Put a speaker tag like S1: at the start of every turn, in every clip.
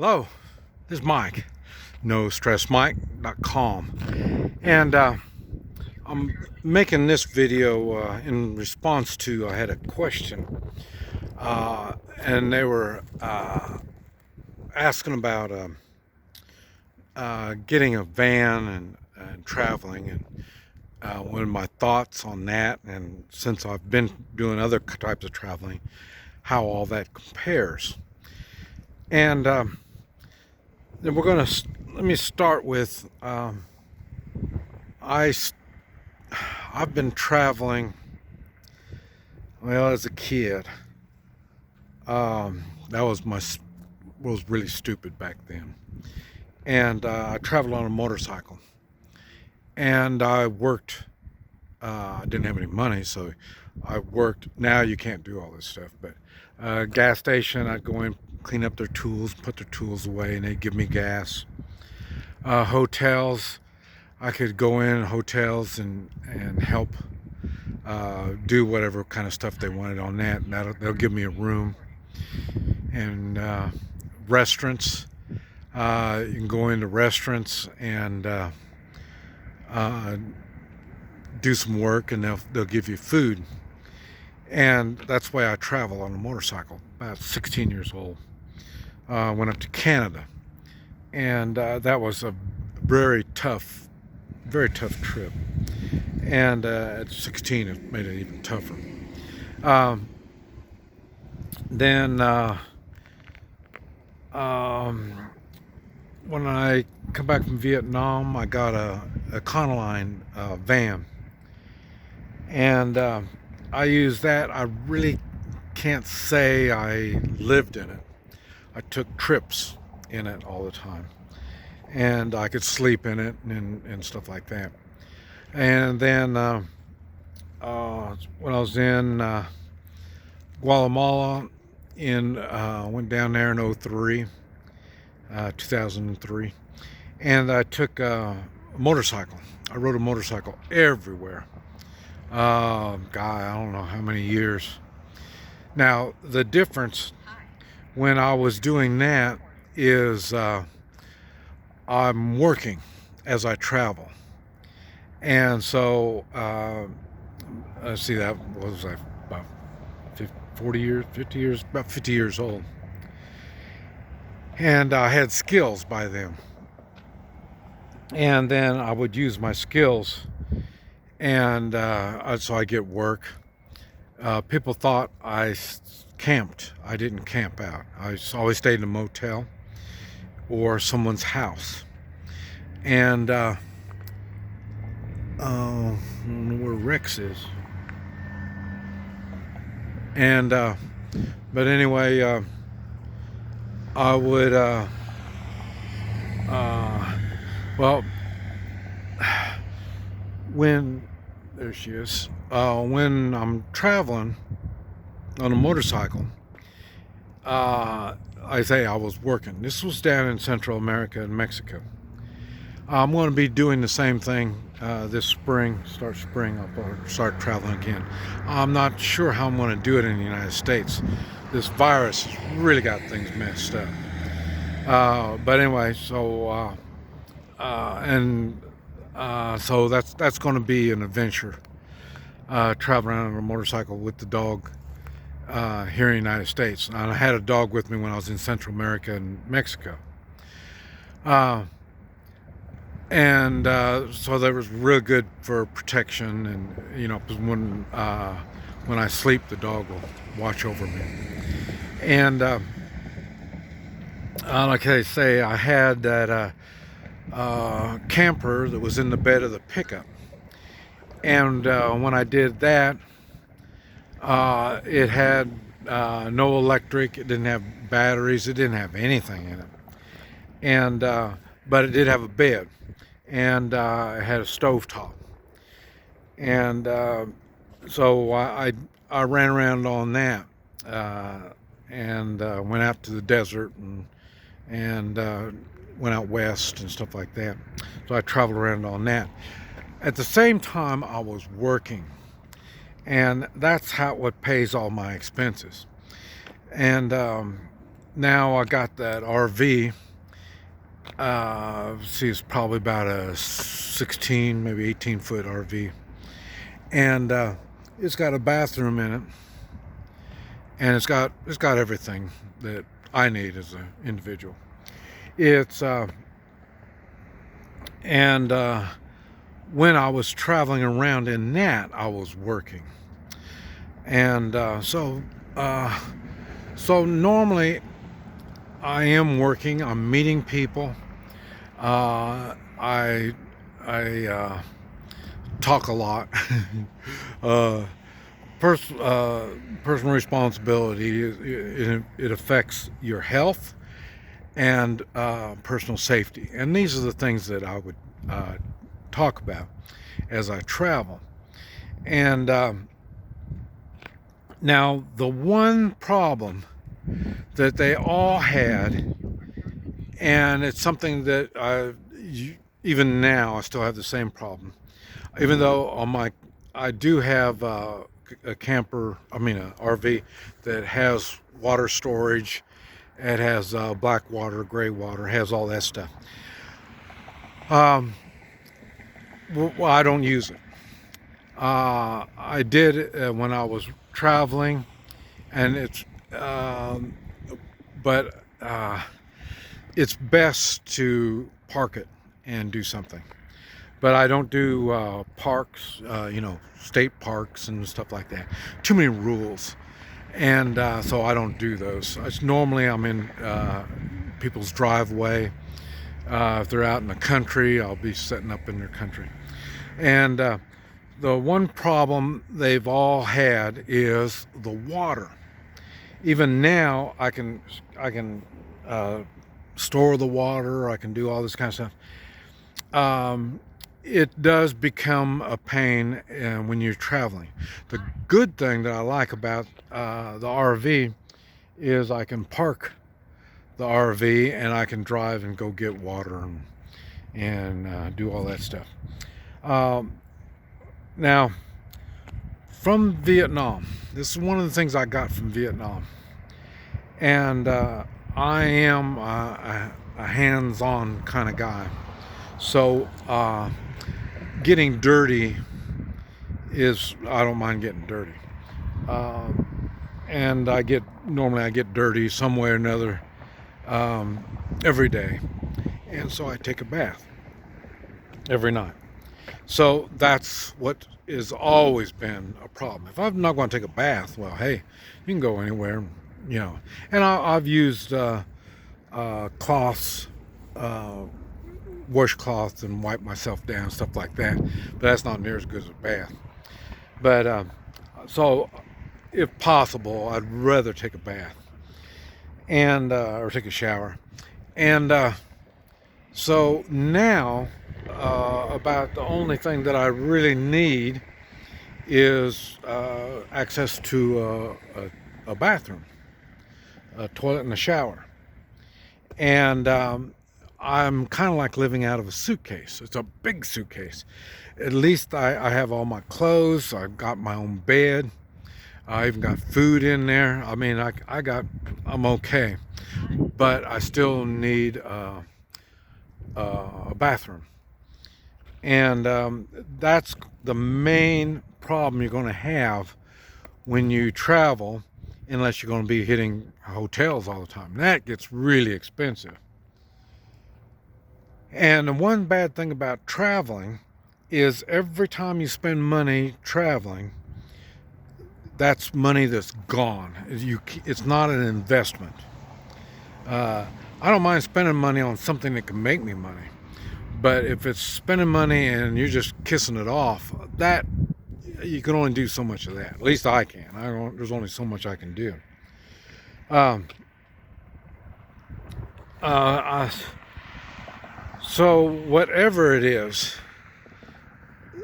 S1: Hello, this is Mike, NoStressMike.com, and I'm making this video in response to I had a question, and they were asking about getting a van and traveling, and what are my thoughts on that, and since I've been doing other types of traveling, how all that compares. And then let me start with I've been traveling, well, as a kid. That was really stupid back then. And I traveled on a motorcycle, and I worked. I didn't have any money, so I worked. Now you can't do all this stuff, but gas station, I'd go in, clean up their tools, put their tools away, and they'd give me gas. Hotels, I could go in hotels and help do whatever kind of stuff they wanted on that, and they'll give me a room. And restaurants, you can go into restaurants and do some work, and they'll give you food. And that's why I travel on a motorcycle. About 16 years old, went up to Canada, and that was a very tough trip. And at 16, it made it even tougher. Then when I come back from Vietnam, I got a Econoline van, and I used that. I really can't say I lived in it. I took trips in it all the time, and I could sleep in it and stuff like that. And then when I was in Guatemala, went down there in 2003, and I took a motorcycle. I rode a motorcycle everywhere. God, I don't know how many years. Now, the difference when I was doing that is I'm working as I travel. And so, let's see, that was about 50 years old. And I had skills by then. And then I would use my skills, and so I get work. People thought I camped. I didn't camp out. I always stayed in a motel or someone's house. And I don't know where Rex is. And but anyway, I would well, when there she is. When I'm traveling on a motorcycle, I say I was working. This was down in Central America and Mexico. I'm going to be doing the same thing this spring. Start spring, I'll start traveling again. I'm not sure how I'm going to do it in the United States. This virus has really got things messed up. But anyway, so so that's going to be an adventure. Traveling around on a motorcycle with the dog here in the United States. And I had a dog with me when I was in Central America and Mexico. And so that was real good for protection, and you know, because when I sleep, the dog will watch over me. And like I say, I had that camper that was in the bed of the pickup, and when I did that, it had no electric, it didn't have batteries, it didn't have anything in it, and but it did have a bed, and it had a stovetop. And so I ran around on that, and went out to the desert and went out west and stuff like that. So I traveled around on that. At the same time, I was working, and that's what pays all my expenses. And now I got that RV. See, it's probably about a 16, maybe 18-foot RV, and it's got a bathroom in it, and it's got everything that I need as an individual. It's and when I was traveling around in that, I was working, and so normally I am working. I'm meeting people. I talk a lot. uh, Personal responsibility, it affects your health and personal safety, and these are the things that I would talk about as I travel. And now the one problem that they all had, and it's something that even now I still have the same problem, even though I do have a camper, an RV that has water storage. It has black water, gray water, has all that stuff. Well, I don't use it. I did when I was traveling, and but it's best to park it and do something. But I don't do parks, state parks and stuff like that. Too many rules, and so I don't do those. Normally I'm in people's driveway. If they're out in the country, I'll be setting up in their country. And the one problem they've all had is the water. Even now, I can store the water. I can do all this kind of stuff. It does become a pain when you're traveling. The good thing that I like about the RV is I can park the RV and I can drive and go get water and do all that stuff. Now, from Vietnam, this is one of the things I got from Vietnam, and I am a hands-on kind of guy. So getting dirty I don't mind getting dirty, and normally I get dirty some way or another every day, and so I take a bath every night. So that's what has always been a problem. If I'm not going to take a bath, well, hey, you can go anywhere, And I've used cloths, washcloths, and wipe myself down, stuff like that. But that's not near as good as a bath. But so, if possible, I'd rather take a bath and or take a shower. And so now, about the only thing that I really need is access to a bathroom, a toilet, and a shower. And I'm kind of like living out of a suitcase. It's a big suitcase. At least I have all my clothes. I've got my own bed. I even got food in there. I'm okay, but I still need a bathroom. And that's the main problem you're going to have when you travel, unless you're going to be hitting hotels all the time. That gets really expensive. And the one bad thing about traveling is every time you spend money traveling, that's money that's gone. It's not an investment. I don't mind spending money on something that can make me money. But if it's spending money and you're just kissing it off, that you can only do so much of that. At least I can. There's only so much I can do. So whatever it is,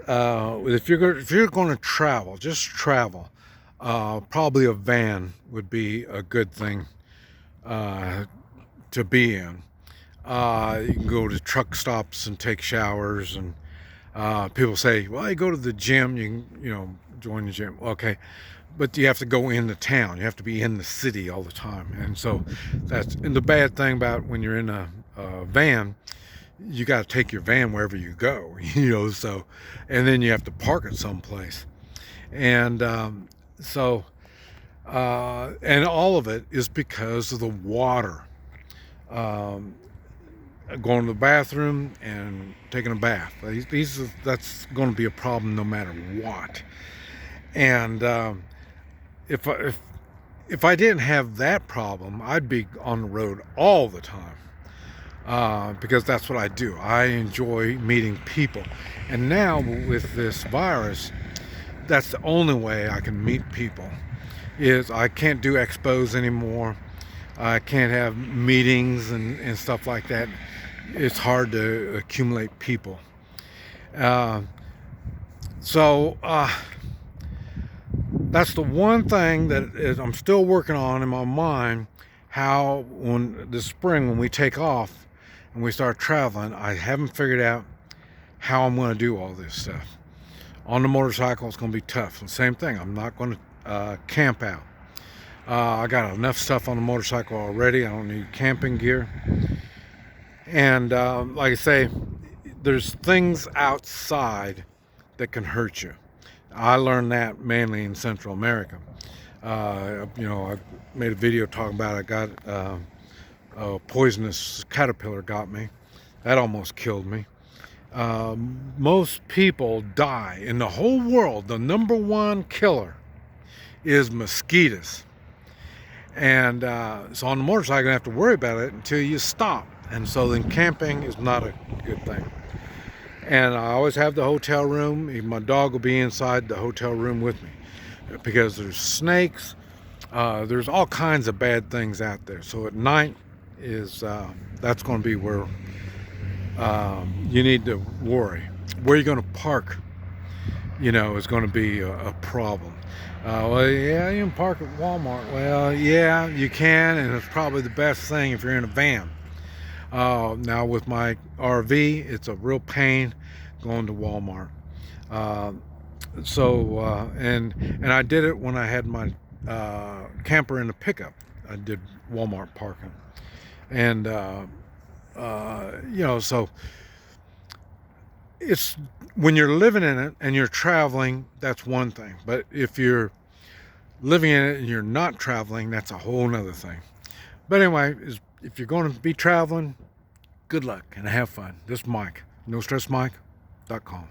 S1: if you're going to travel, just travel. Probably a van would be a good thing to be in. You can go to truck stops and take showers, and people say, well, you go to the gym, you can join the gym. Okay, but you have to go into town. You have to be in the city all the time. And so and the bad thing about when you're in a van, you got to take your van wherever you go, so, and then you have to park it someplace. And and all of it is because of the water. Going to the bathroom and taking a bath. That's going to be a problem no matter what. And if I didn't have that problem, I'd be on the road all the time, because that's what I do. I enjoy meeting people, and now with this virus, that's the only way I can meet people. Is I can't do expos anymore. I can't have meetings and stuff like that. It's hard to accumulate people. So that's the one thing that I'm still working on in my mind. How when this spring, when we take off and we start traveling, I haven't figured out how I'm going to do all this stuff. On the motorcycle, it's going to be tough. The same thing. I'm not going to camp out. I got enough stuff on the motorcycle already. I don't need camping gear. And like I say, there's things outside that can hurt you. I learned that mainly in Central America. I made a video talking about I got a poisonous caterpillar got me. That almost killed me. Most people die in the whole world. The number one killer is mosquitoes. And so on the motorcycle, you don't have to worry about it until you stop. And so then camping is not a good thing. And I always have the hotel room. Even my dog will be inside the hotel room with me, because there's snakes. There's all kinds of bad things out there. So at night that's going to be where you need to worry. Where you're going to park, is going to be a problem. Well, yeah, you can park at Walmart. Well, yeah, you can, and it's probably the best thing if you're in a van. Now with my RV, it's a real pain going to Walmart. And I did it when I had my camper in the pickup. I did Walmart parking, and so it's when you're living in it and you're traveling, that's one thing. But if you're living in it and you're not traveling, that's a whole nother thing. But anyway, if you're going to be traveling, good luck and have fun. This is Mike, NoStressMike.com.